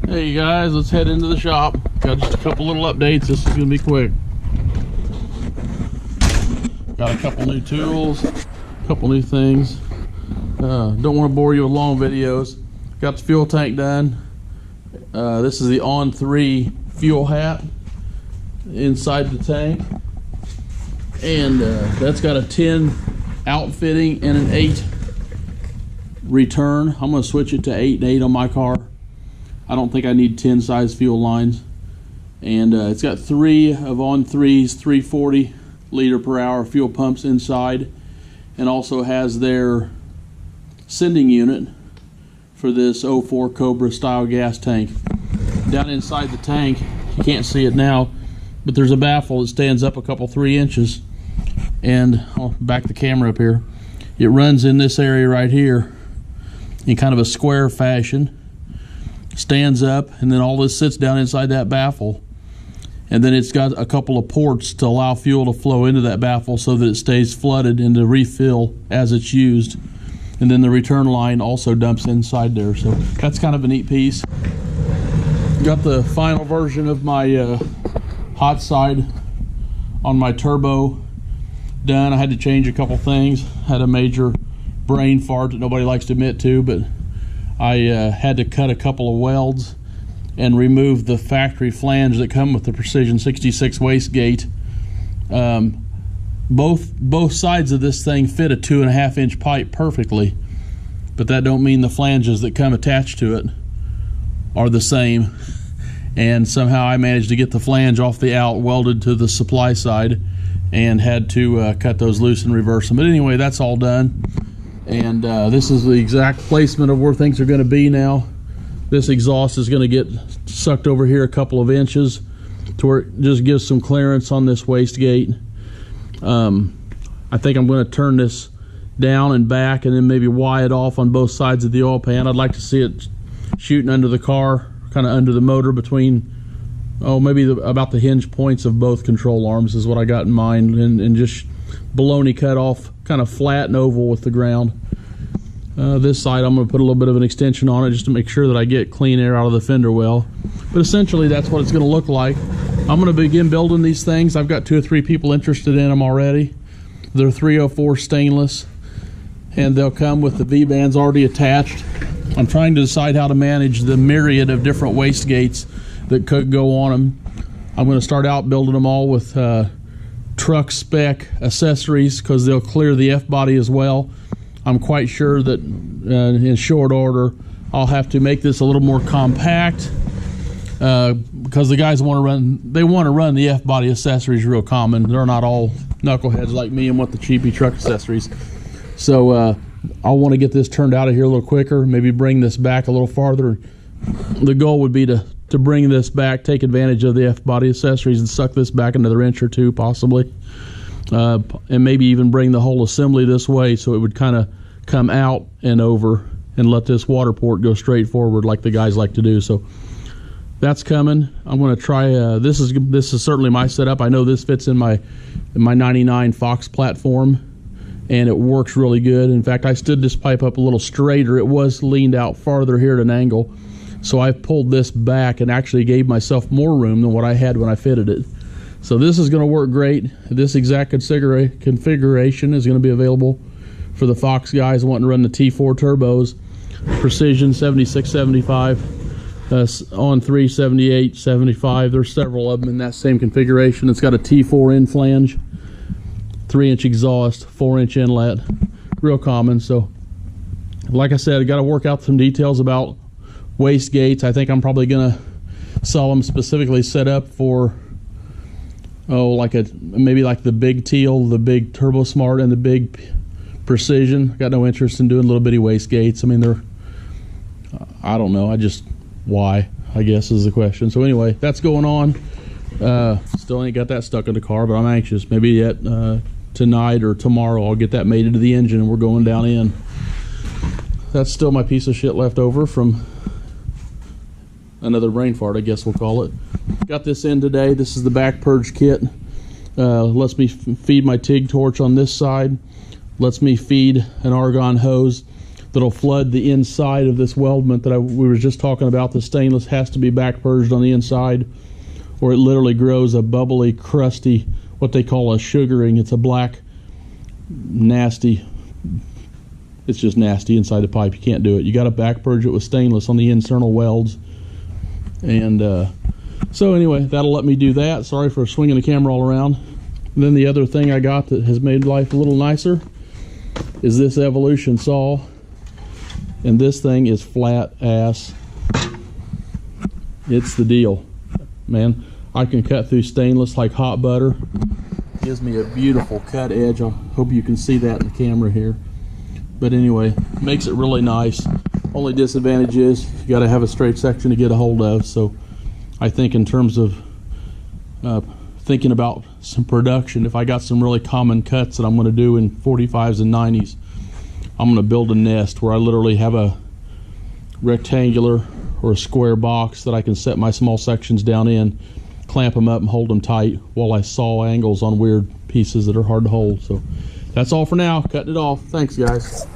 Hey guys, let's head into the shop. Got just a couple little updates. This is gonna be quick. Got a couple new tools, a couple new things. Don't want to bore you with long videos. Got the fuel tank done. This is the On 3 fuel hat inside the tank, and that's got a 10 outfitting and an 8 return. I'm going to switch it to 8 and 8 on my car. I don't think I need 10 size fuel lines. And it's got 3 of On 3's 340 liter per hour fuel pumps inside, and also has their sending unit for this 04 Cobra style gas tank. Down inside the tank, you can't see it now, but there's a baffle that stands up a couple 3 inches, and I'll back the camera up here. It runs in this area right here in kind of a square fashion, stands up, and then all this sits down inside that baffle, and then it's got a couple of ports to allow fuel to flow into that baffle so that it stays flooded and to refill as it's used. And then the return line also dumps inside there, so that's kind of a neat piece. Got the final version of my hot side on my turbo done. I had to change a couple things. Had a major brain fart that nobody likes to admit to, but I had to cut a couple of welds and remove the factory flange that come with the Precision 66 wastegate. Both sides of this thing fit a 2.5 inch pipe perfectly, but that don't mean the flanges that come attached to it are the same. And somehow I managed to get the flange off the out welded to the supply side, and had to cut those loose and reverse them. But anyway, that's all done, and this is the exact placement of where things are going to be now. This exhaust is going to get sucked over here a couple of inches to where it just gives some clearance on this wastegate. I think I'm going to turn this down and back, and then maybe wire it off on both sides of the oil pan. I'd like to see it shooting under the car, kind of under the motor, between maybe about the hinge points of both control arms is what I got in mind, and just baloney cut off, kind of flat and oval with the ground. This side I'm going to put a little bit of an extension on it just to make sure that I get clean air out of the fender well. But essentially that's what it's going to look like. I'm going to begin building these things. I've got 2 or 3 people interested in them already. They're 304 stainless, and they'll come with the V-bands already attached. I'm trying to decide how to manage the myriad of different wastegates that could go on them. I'm going to start out building them all with truck spec accessories, because they'll clear the F-body as well. I'm quite sure that in short order I'll have to make this a little more compact, because the guys want to run the F-body accessories real common. They're not all knuckleheads like me and want the cheapy truck accessories. So I want to get this turned out of here a little quicker, maybe bring this back a little farther. The goal would be to bring this back, take advantage of the F-body accessories, and suck this back another inch or 2 possibly, and maybe even bring the whole assembly this way so it would kind of come out and over, and let this water port go straight forward like the guys like to do. So that's coming. I'm going to try this is certainly my setup. I know this fits in my 99 Fox platform, and it works really good. In fact, I stood this pipe up a little straighter. It was leaned out farther here at an angle, so I've pulled this back and actually gave myself more room than what I had when I fitted it. So this is going to work great. This exact configuration is going to be available for the Fox guys wanting to run the T4 turbos, Precision 7675, On 3 7875. There's several of them in that same configuration. It's got a T4 in flange, 3 inch exhaust, 4 inch inlet, real common. So like I said, I got to work out some details about wastegates. I think I'm probably going to sell them specifically set up for maybe like the big Teal, the big Turbo Smart, and the big Precision. Got no interest in doing little bitty wastegates. I mean, they're I don't know, why, I guess is the question. So anyway, that's going on. Still ain't got that stuck in the car, but I'm anxious. Maybe yet tonight or tomorrow I'll get that made into the engine and we're going down in. That's still my piece of shit left over from another brain fart, I guess we'll call it. Got this in today. This is the back purge kit. Lets me feed my TIG torch on this side. Lets me feed an argon hose. that'll flood the inside of this weldment that we were just talking about. The stainless has to be back purged on the inside, or it literally grows a bubbly, crusty, what they call a sugaring. It's a black, nasty, it's just nasty inside the pipe. You can't do it. You got to back purge it with stainless on the internal welds. And so anyway, that'll let me do that. Sorry for swinging the camera all around. And then the other thing I got that has made life a little nicer is this Evolution saw. And this thing is flat ass. It's the deal, man. I can cut through stainless like hot butter. Gives me a beautiful cut edge. I hope you can see that in the camera here. But anyway, makes it really nice. Only disadvantage is you got to have a straight section to get a hold of. So I think in terms of thinking about some production, if I got some really common cuts that I'm going to do in 45s and 90s, I'm going to build a nest where I literally have a rectangular or a square box that I can set my small sections down in, clamp them up and hold them tight while I saw angles on weird pieces that are hard to hold. So that's all for now. Cutting it off. Thanks, guys.